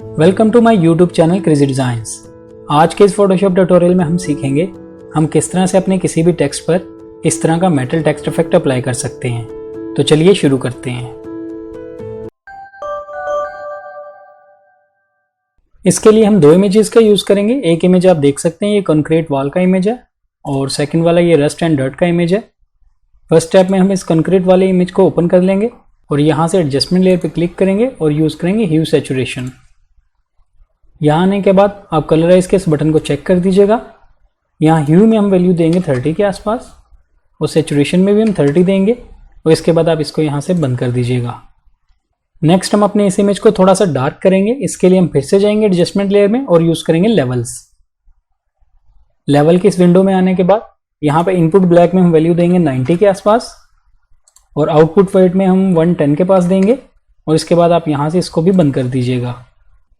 Welcome to my YouTube channel crazy designs. आज के इस फोटोशॉप ट्यूटोरियल में हम सीखेंगे हम किस तरह से अपने किसी भी टेक्स्ट पर इस तरह का मेटल टेक्स्ट इफेक्ट अप्लाई कर सकते हैं। तो चलिए शुरू करते हैं। इसके लिए हम दो इमेजेस का यूज करेंगे। एक इमेज आप देख सकते हैं, ये कंक्रीट वॉल का इमेज है और सेकंड वाला ये रस्ट एंड डर्ट का इमेज है। फर्स्ट स्टेप में हम इस कंक्रीट वाले इमेज को ओपन कर लेंगे और यहाँ से एडजस्टमेंट लेयर पे क्लिक करेंगे और यूज करेंगे ह्यू सैचुरेशन। यहाँ आने के बाद आप कलराइज के इस बटन को चेक कर दीजिएगा। यहाँ ह्यू में हम वैल्यू देंगे 30 के आसपास और सैचुरेशन में भी हम 30 देंगे और इसके बाद आप इसको यहाँ से बंद कर दीजिएगा। नेक्स्ट हम अपने इस इमेज को थोड़ा सा डार्क करेंगे। इसके लिए हम फिर से जाएंगे एडजस्टमेंट लेयर में और यूज करेंगे लेवल्स। लेवल की इस विंडो में आने के बाद यहाँ पे इनपुट ब्लैक में हम वैल्यू देंगे 90 के आसपास और आउटपुट वाइट में हम 110 के पास देंगे और इसके बाद आप यहाँ से इसको भी बंद कर दीजिएगा।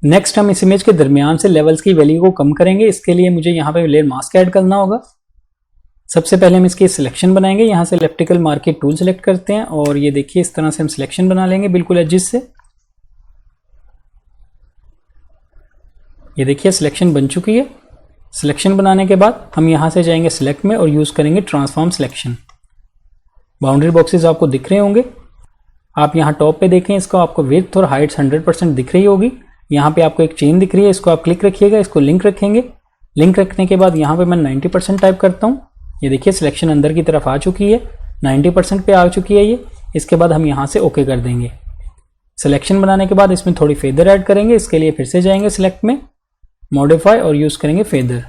नेक्स्ट हम इस इमेज के दरमियान से लेवल्स की वैल्यू को कम करेंगे। इसके लिए मुझे यहाँ पे लेयर मास्क ऐड करना होगा। सबसे पहले हम इसकी सिलेक्शन बनाएंगे। यहाँ से इलेक्ट्रिकल मार्केट टूल सेलेक्ट करते हैं और ये देखिए इस तरह से हम सिलेक्शन बना लेंगे बिल्कुल एजिस से। ये देखिए सिलेक्शन बन चुकी है। सिलेक्शन बनाने के बाद हम यहाँ से जाएंगे सिलेक्ट में और यूज करेंगे ट्रांसफॉर्म सिलेक्शन। बाउंड्री बॉक्सेस आपको दिख रहे होंगे। आप यहाँ टॉप पे देखें, इसको आपको विड्थ और हाइट 100% दिख रही होगी। यहाँ पे आपको एक चेन दिख रही है, इसको आप क्लिक रखिएगा, इसको लिंक रखेंगे। लिंक रखने के बाद यहाँ पे मैं 90% टाइप करता हूँ। ये देखिए सिलेक्शन अंदर की तरफ आ चुकी है, 90% पे आ चुकी है ये। इसके बाद हम यहाँ से ओके कर देंगे। सिलेक्शन बनाने के बाद इसमें थोड़ी फेदर ऐड करेंगे। इसके लिए फिर से जाएंगे सिलेक्ट में, मॉडिफाई और यूज करेंगे फेदर।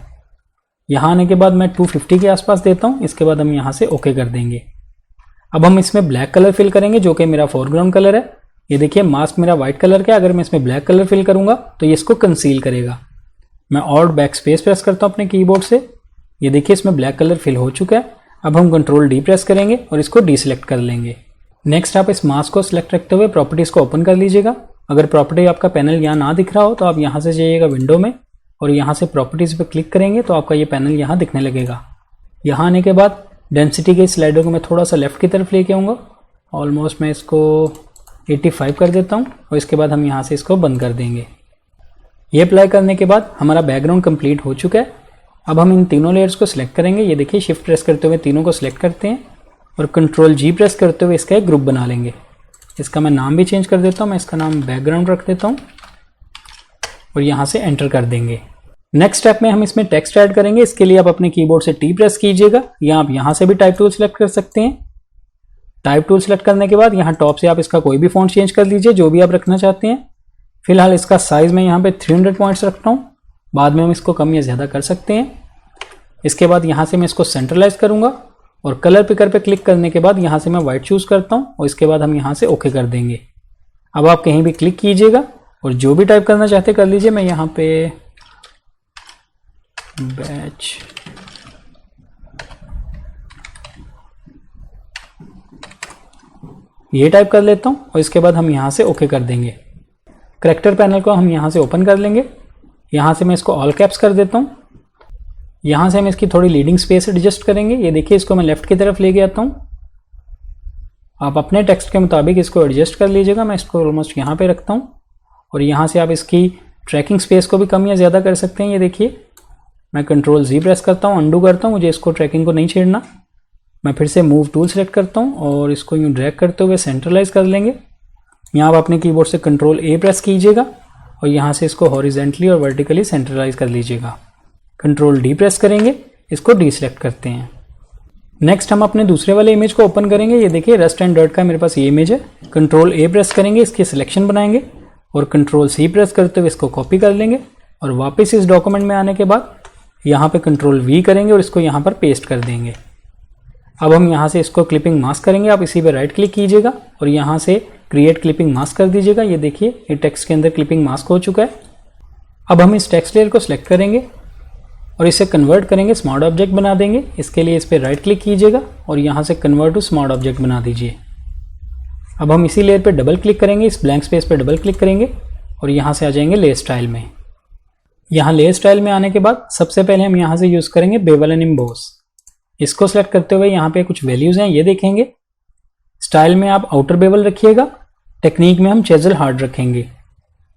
यहाँ आने के बाद मैं 250 के आसपास देता हूँ। इसके बाद हम यहाँ से ओके कर देंगे। अब हम इसमें ब्लैक कलर फिल करेंगे जो कि मेरा फोरग्राउंड कलर है। ये देखिए मास्क मेरा व्हाइट कलर का है। अगर मैं इसमें ब्लैक कलर फिल करूंगा तो ये इसको कंसील करेगा। मैं ऑल्ट बैक स्पेस प्रेस करता हूं अपने कीबोर्ड से। ये देखिए इसमें ब्लैक कलर फिल हो चुका है। अब हम कंट्रोल डी प्रेस करेंगे और इसको डीसिलेक्ट कर लेंगे। नेक्स्ट आप इस मास्क को सिलेक्ट रखते हुए प्रॉपर्टीज को ओपन कर लीजिएगा। अगर प्रॉपर्टी आपका पैनल यहाँ ना दिख रहा हो तो आप यहाँ से जाइएगा विंडो में और यहाँ से प्रॉपर्टीज पे क्लिक करेंगे तो आपका ये पैनल यहाँ दिखने लगेगा। यहाँ आने के बाद डेंसिटी के स्लाइडर को मैं थोड़ा सा लेफ्ट की तरफ लेके आऊँगा। ऑलमोस्ट मैं इसको 85 कर देता हूँ और इसके बाद हम यहाँ से इसको बंद कर देंगे। ये अप्लाई करने के बाद हमारा बैकग्राउंड कंप्लीट हो चुका है। अब हम इन तीनों लेयर्स को सिलेक्ट करेंगे। ये देखिए शिफ्ट प्रेस करते हुए तीनों को सिलेक्ट करते हैं और कंट्रोल जी प्रेस करते हुए इसका एक ग्रुप बना लेंगे। इसका मैं नाम भी चेंज कर देता हूँ। मैं इसका नाम बैकग्राउंड रख देता हूँ और यहाँ से एंटर कर देंगे। नेक्स्ट स्टेप में हम इसमें टेक्स्ट ऐड करेंगे। इसके लिए आप अपने कीबोर्ड से टी प्रेस कीजिएगा या आप यहाँ से भी टाइप टूल सेलेक्ट कर सकते हैं। टाइप टूल सेलेक्ट करने के बाद यहाँ टॉप से आप इसका कोई भी फॉन्ट चेंज कर लीजिए जो भी आप रखना चाहते हैं। फिलहाल इसका साइज मैं यहाँ पे 300 पॉइंट्स रखता हूँ। बाद में हम इसको कम या ज़्यादा कर सकते हैं। इसके बाद यहाँ से मैं इसको सेंट्रलाइज करूँगा और कलर पिकर पे क्लिक करने के बाद यहाँ से मैं व्हाइट चूज़ करता हूँ और इसके बाद हम यहाँ से ओके कर देंगे। अब आप कहीं भी क्लिक कीजिएगा और जो भी टाइप करना चाहते कर लीजिए। मैं यहाँ पे बैच ये टाइप कर लेता हूं और इसके बाद हम यहां से ओके कर देंगे। करैक्टर पैनल को हम यहां से ओपन कर लेंगे। यहां से मैं इसको ऑल कैप्स कर देता हूं। यहां से हम इसकी थोड़ी लीडिंग स्पेस एडजस्ट करेंगे। ये देखिए इसको मैं लेफ्ट की तरफ लेके आता हूं। आप अपने टेक्स्ट के मुताबिक इसको एडजस्ट कर लीजिएगा। मैं इसको ऑलमोस्ट यहां पे रखता हूं और यहां से आप इसकी ट्रैकिंग स्पेस को भी कम या ज़्यादा कर सकते हैं। ये देखिए मैं कंट्रोल जी प्रेस करता हूँ, अंडू करता हूँ। मुझे इसको ट्रैकिंग को नहीं छेड़ना। मैं फिर से मूव टूल सेलेक्ट करता हूँ और इसको यूँ ड्रैग करते हुए सेंट्रलाइज कर लेंगे। यहाँ आप अपने कीबोर्ड से कंट्रोल ए प्रेस कीजिएगा और यहाँ से इसको हॉरिजेंटली और वर्टिकली सेंट्रलाइज कर लीजिएगा। कंट्रोल डी प्रेस करेंगे, इसको डीसिलेक्ट करते हैं। नेक्स्ट हम अपने दूसरे वाले इमेज को ओपन करेंगे। ये देखिए रस्ट एंड डर्ट का मेरे पास ये इमेज है। कंट्रोल ए प्रेस करेंगे, इसकी सिलेक्शन बनाएंगे और कंट्रोल सी प्रेस करते हुए इसको कॉपी कर लेंगे और वापस इस डॉक्यूमेंट में आने के बाद यहाँ पे कंट्रोल वी करेंगे और इसको यहाँ पर पेस्ट कर देंगे। अब हम यहाँ से इसको क्लिपिंग मास्क करेंगे। आप इसी पे राइट क्लिक कीजिएगा और यहाँ से क्रिएट क्लिपिंग मास्क कर दीजिएगा। ये देखिए ये टेक्स्ट के अंदर क्लिपिंग मास्क हो चुका है। अब हम इस टेक्स्ट लेयर को सिलेक्ट करेंगे और इसे कन्वर्ट करेंगे, स्मार्ट ऑब्जेक्ट बना देंगे। इसके लिए इस पर राइट क्लिक कीजिएगा और यहाँ से कन्वर्ट टू स्मार्ट ऑब्जेक्ट बना दीजिए। अब हम इसी लेयर पर डबल क्लिक करेंगे, इस ब्लैंक स्पेस पर डबल क्लिक करेंगे और यहाँ से आ जाएंगे लेयर स्टाइल में। यहाँ लेयर स्टाइल में आने के बाद सबसे पहले हम यहाँ से यूज करेंगे बेवल एंड एम्बोस। इसको सेलेक्ट करते हुए यहाँ पे कुछ वैल्यूज हैं, ये देखेंगे। स्टाइल में आप आउटर बेवल रखिएगा, टेक्निक में हम चेजल हार्ड रखेंगे।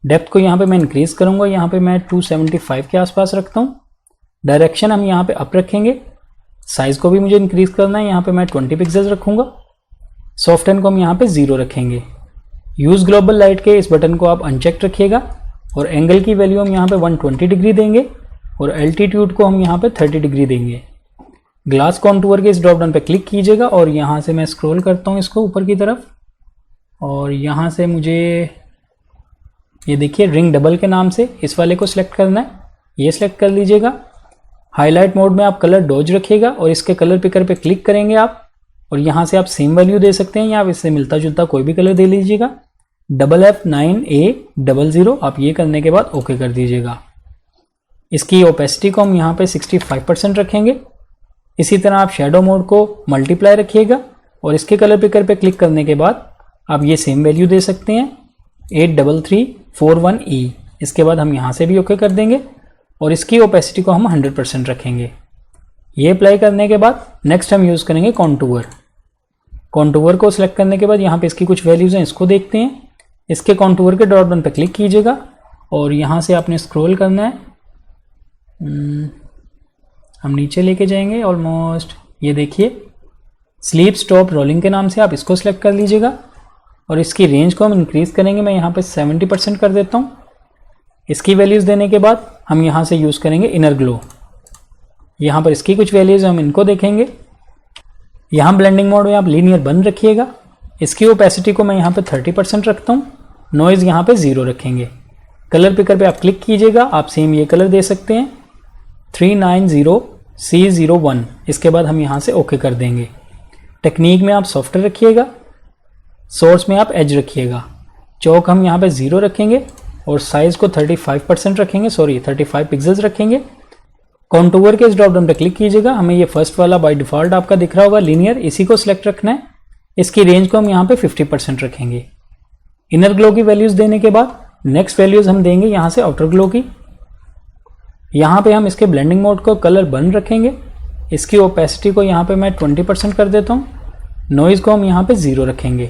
डेप्थ को यहाँ पे मैं इंक्रीज करूँगा, यहाँ पे मैं 275 के आसपास रखता हूँ। डायरेक्शन हम यहाँ पे अप रखेंगे। साइज को भी मुझे इंक्रीज करना है, यहाँ पे मैं 20 पिक्सेल्स रखूँगा। सॉफ्टन को हम यहाँ पे 0 रखेंगे। यूज़ ग्लोबल लाइट के इस बटन को आप अनचेक रखिएगा और एंगल की वैल्यू हम यहाँ पे 120 डिग्री देंगे और एल्टीट्यूड को हम यहाँ पे 30 डिग्री देंगे। ग्लास कॉन्टूर के इस ड्रॉप डाउन पे क्लिक कीजिएगा और यहाँ से मैं स्क्रॉल करता हूँ इसको ऊपर की तरफ और यहाँ से मुझे ये देखिए रिंग डबल के नाम से इस वाले को सिलेक्ट करना है, ये सिलेक्ट कर लीजिएगा। हाईलाइट मोड में आप कलर डॉज रखिएगा और इसके कलर पिकर पे क्लिक करेंगे आप और यहाँ से आप सेम वैल्यू दे सकते हैं या आप इससे मिलता जुलता कोई भी कलर दे लीजिएगा। FF9A00 आप ये करने के बाद ओके कर दीजिएगा। इसकी ओपेसिटी को हम यहाँ पे 65% रखेंगे। इसी तरह आप शेडो मोड को मल्टीप्लाई रखिएगा और इसके कलर पिकर पे क्लिक करने के बाद आप ये सेम वैल्यू दे सकते हैं 83341E। इसके बाद हम यहाँ से भी ओके कर देंगे और इसकी ओपेसिटी को हम 100% रखेंगे। ये अप्लाई करने के बाद नेक्स्ट हम यूज़ करेंगे कॉन्टूर। कॉन्टूर को सिलेक्ट करने के बाद यहाँ पे इसकी कुछ वैल्यूज़ हैं, इसको देखते हैं। इसके कॉन्टूर के डॉट बटन पर क्लिक कीजिएगा और यहाँ से आपने स्क्रॉल करना है। हम नीचे लेके जाएंगे ऑलमोस्ट, ये देखिए स्लीप स्टॉप रोलिंग के नाम से आप इसको सिलेक्ट कर लीजिएगा और इसकी रेंज को हम इंक्रीज करेंगे। मैं यहाँ पे 70% कर देता हूँ। इसकी वैल्यूज़ देने के बाद हम यहाँ से यूज़ करेंगे इनर ग्लो। यहाँ पर इसकी कुछ वैल्यूज़ हम इनको देखेंगे। यहाँ ब्लेंडिंग मोड में आप लीनियर बंद रखिएगा। इसकी ओपेसिटी को मैं यहाँ पे 30% रखता हूँ। नॉइज़ यहाँ पे 0 रखेंगे। कलर पिकर पे आप क्लिक कीजिएगा, आप सेम ये कलर दे सकते हैं 390C01। इसके बाद हम यहाँ से ओके कर देंगे। टेक्निक में आप सॉफ्टवेयर रखिएगा, सोर्स में आप एज रखिएगा। चौक हम यहाँ पे 0 रखेंगे और साइज़ को 35% रखेंगे, 35 पिक्सल्स रखेंगे। कॉन्टूर के इस ड्रॉप डाउन पे क्लिक कीजिएगा। हमें ये फर्स्ट वाला बाय डिफ़ॉल्ट आपका दिख रहा होगा लीनियर, इसी को सिलेक्ट रखना है। इसकी रेंज को हम यहाँ पे 50% रखेंगे। इनर ग्लो की वैल्यूज़ देने के बाद नेक्स्ट वैल्यूज़ हम देंगे यहाँ से आउटर ग्लो की। यहाँ पे हम इसके ब्लेंडिंग मोड को कलर बंद रखेंगे। इसकी ओपेसिटी को यहाँ पे मैं 20% कर देता हूँ। नॉइज़ को हम यहाँ पे 0 रखेंगे।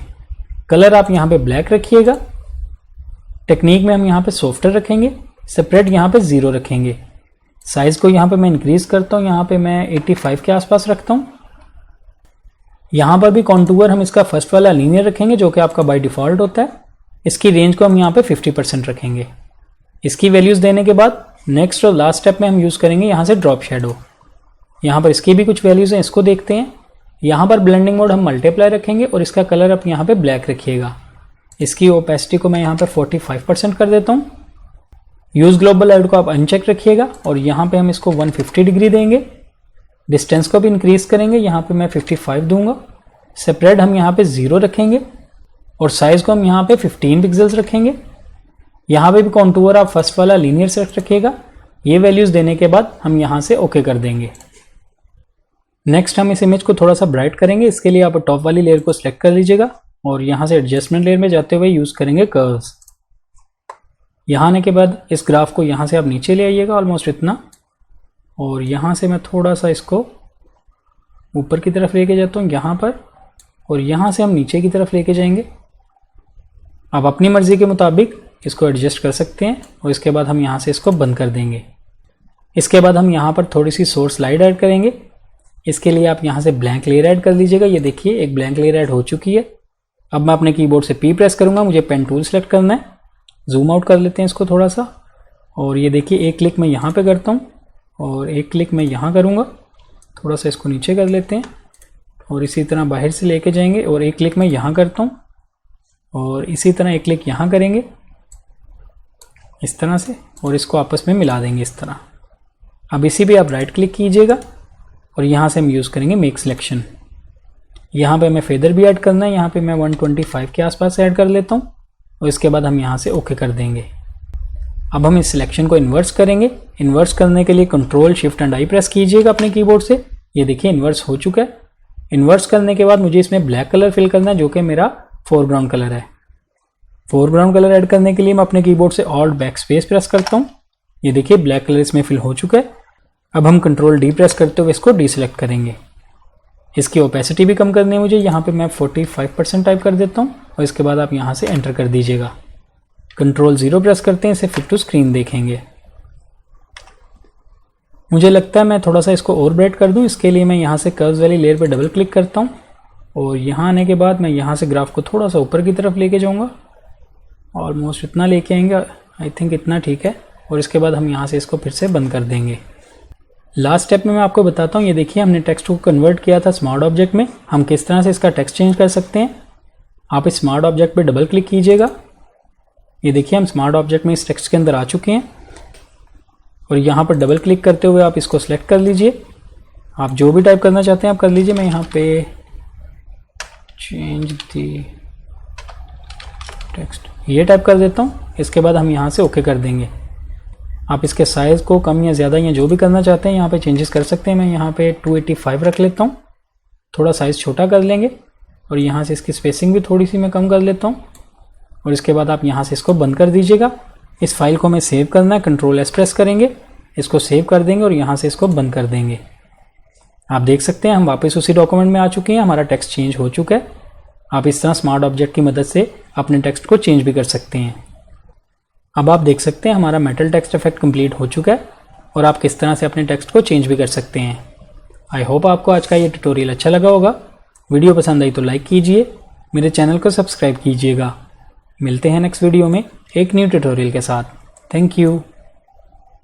कलर आप यहाँ पे ब्लैक रखिएगा। टेक्निक में हम यहाँ पे सॉफ्टवेयर रखेंगे, सेपरेट यहाँ पे 0 रखेंगे। साइज़ को यहाँ पे मैं इंक्रीज करता हूँ, यहाँ पे मैं 85 के आसपास रखता हूँ। यहाँ पर भी कॉन्टूर हम इसका फर्स्ट वाला लीनियर रखेंगे जो कि आपका बाय डिफ़ॉल्ट होता है। इसकी रेंज को हम यहाँ पे 50% रखेंगे। इसकी वैल्यूज़ देने के बाद नेक्स्ट और लास्ट स्टेप में हम यूज़ करेंगे यहाँ से ड्रॉप शेडो। यहाँ पर इसकी भी कुछ वैल्यूज़ हैं, इसको देखते हैं। यहाँ पर ब्लेंडिंग मोड हम मल्टीप्लाई रखेंगे और इसका कलर आप यहाँ पे ब्लैक रखिएगा। इसकी ओपेसिटी को मैं यहाँ पे 45% कर देता हूँ। यूज़ ग्लोबल लाइट को आप अनचेक रखिएगा और यहाँ पे हम इसको 150 डिग्री देंगे। डिस्टेंस को भी इंक्रीज करेंगे, यहाँ पे मैं 55 दूंगा। सेपरेट हम यहाँ पे 0 रखेंगे और साइज़ को हम यहाँ पे 15 पिक्सल्स रखेंगे। यहाँ पे भी कॉन्टूर आप फर्स्ट वाला लीनियर सेलेक्ट रखिएगा। ये वैल्यूज़ देने के बाद हम यहाँ से ओके कर देंगे। नेक्स्ट हम इस इमेज को थोड़ा सा ब्राइट करेंगे। इसके लिए आप टॉप वाली लेयर को सिलेक्ट कर लीजिएगा और यहाँ से एडजस्टमेंट लेयर में जाते हुए यूज़ करेंगे कर्व्स। यहाँ आने के बाद इस ग्राफ को यहाँ से आप नीचे ले आइएगा ऑलमोस्ट इतना, और यहाँ से मैं थोड़ा सा इसको ऊपर की तरफ लेके जाता हूँ यहाँ पर, और यहाँ से हम नीचे की तरफ लेके जाएंगे। आप अपनी मर्ज़ी के मुताबिक इसको एडजस्ट कर सकते हैं और इसके बाद हम यहाँ से इसको बंद कर देंगे। इसके बाद हम यहाँ पर थोड़ी सी सोर्स लाइट ऐड करेंगे। इसके लिए आप यहाँ से ब्लैंक लेयर ऐड कर लीजिएगा। ये देखिए एक ब्लैंक लेयर ऐड हो चुकी है। अब मैं अपने कीबोर्ड से P प्रेस करूँगा, मुझे पेन टूल सेलेक्ट करना है। जूम आउट कर लेते हैं इसको थोड़ा सा, और ये देखिए एक क्लिक मैं यहाँ पे करता हूँ और एक क्लिक मैं यहाँ करूँगा। थोड़ा सा इसको नीचे कर लेते हैं और इसी तरह बाहर से लेके जाएंगे और एक क्लिक मैं यहाँ करता हूँ और इसी तरह एक क्लिक यहाँ करेंगे इस तरह से, और इसको आपस में मिला देंगे इस तरह। अब इसी पे आप राइट क्लिक कीजिएगा और यहाँ से हम यूज़ करेंगे मेक सिलेक्शन। यहाँ पे हमें फेदर भी ऐड करना है। यहाँ पे मैं 125 के आसपास ऐड कर लेता हूँ और इसके बाद हम यहाँ से ओके कर देंगे। अब हम इस सिलेक्शन को इन्वर्स करेंगे। इन्वर्स करने के लिए control shift and I press कीजिएगा अपने कीबोर्ड से। ये देखिए इन्वर्स हो चुका है। इन्वर्स करने के बाद मुझे इसमें ब्लैक कलर फिल करना है जो कि मेरा फोरग्राउंड कलर है। फोरग्राउंड कलर ऐड करने के लिए मैं अपने कीबोर्ड से ऑल्ट बैक स्पेस प्रेस करता हूँ। ये देखिए ब्लैक कलर इसमें फिल हो चुका है। अब हम कंट्रोल डी प्रेस करते हुए इसको डीसेलेक्ट करेंगे। इसकी ओपेसिटी भी कम करनी है मुझे। यहाँ पे मैं 45% टाइप कर देता हूँ और इसके बाद आप यहाँ से एंटर कर दीजिएगा। कंट्रोल 0 प्रेस करते हैं, इसे फिट टू स्क्रीन देखेंगे। मुझे लगता है मैं थोड़ा सा इसको और ब्राइट कर दूं, इसके लिए मैं यहाँ से कर्व्स वाली लेयर पे डबल क्लिक करता हूँ और यहाँ आने के बाद मैं यहाँ से ग्राफ को थोड़ा सा ऊपर की तरफ लेके जाऊँगा, ऑलमोस्ट इतना लेके आएंगे, आई थिंक इतना ठीक है। और इसके बाद हम यहाँ से इसको फिर से बंद कर देंगे। लास्ट स्टेप में मैं आपको बताता हूँ, ये देखिए हमने टेक्स्ट को कन्वर्ट किया था स्मार्ट ऑब्जेक्ट में, हम किस तरह से इसका टेक्स्ट चेंज कर सकते हैं। आप इस स्मार्ट ऑब्जेक्ट पे डबल क्लिक कीजिएगा, ये देखिए हम स्मार्ट ऑब्जेक्ट में इस टेक्स्ट के अंदर आ चुके हैं और यहाँ पर डबल क्लिक करते हुए आप इसको सिलेक्ट कर लीजिए। आप जो भी टाइप करना चाहते हैं आप कर लीजिए। मैं यहाँ पे चेंज दी टेक्स्ट ये टाइप कर देता हूँ। इसके बाद हम यहाँ से ओके कर देंगे। आप इसके साइज़ को कम या ज़्यादा या जो भी करना चाहते हैं यहाँ पे चेंजेस कर सकते हैं। मैं यहाँ पे 285 रख लेता हूँ, थोड़ा साइज़ छोटा कर लेंगे और यहाँ से इसकी स्पेसिंग भी थोड़ी सी मैं कम कर लेता हूँ और इसके बाद आप यहाँ से इसको बंद कर दीजिएगा। इस फाइल को हमें सेव करना है, कंट्रोल एस प्रेस करेंगे, इसको सेव कर देंगे और यहाँ से इसको बंद कर देंगे। आप देख सकते हैं हम वापस उसी डॉक्यूमेंट में आ चुके हैं, हमारा टेक्स्ट चेंज हो चुका है। आप इस तरह स्मार्ट ऑब्जेक्ट की मदद से अपने टेक्स्ट को चेंज भी कर सकते हैं। अब आप देख सकते हैं हमारा मेटल टेक्स्ट इफेक्ट कंप्लीट हो चुका है और आप किस तरह से अपने टेक्स्ट को चेंज भी कर सकते हैं। आई होप आपको आज का ये ट्यूटोरियल अच्छा लगा होगा। वीडियो पसंद आई तो लाइक कीजिए, मेरे चैनल को सब्सक्राइब कीजिएगा। मिलते हैं नेक्स्ट वीडियो में एक न्यू ट्यूटोरियल के साथ। Thank you.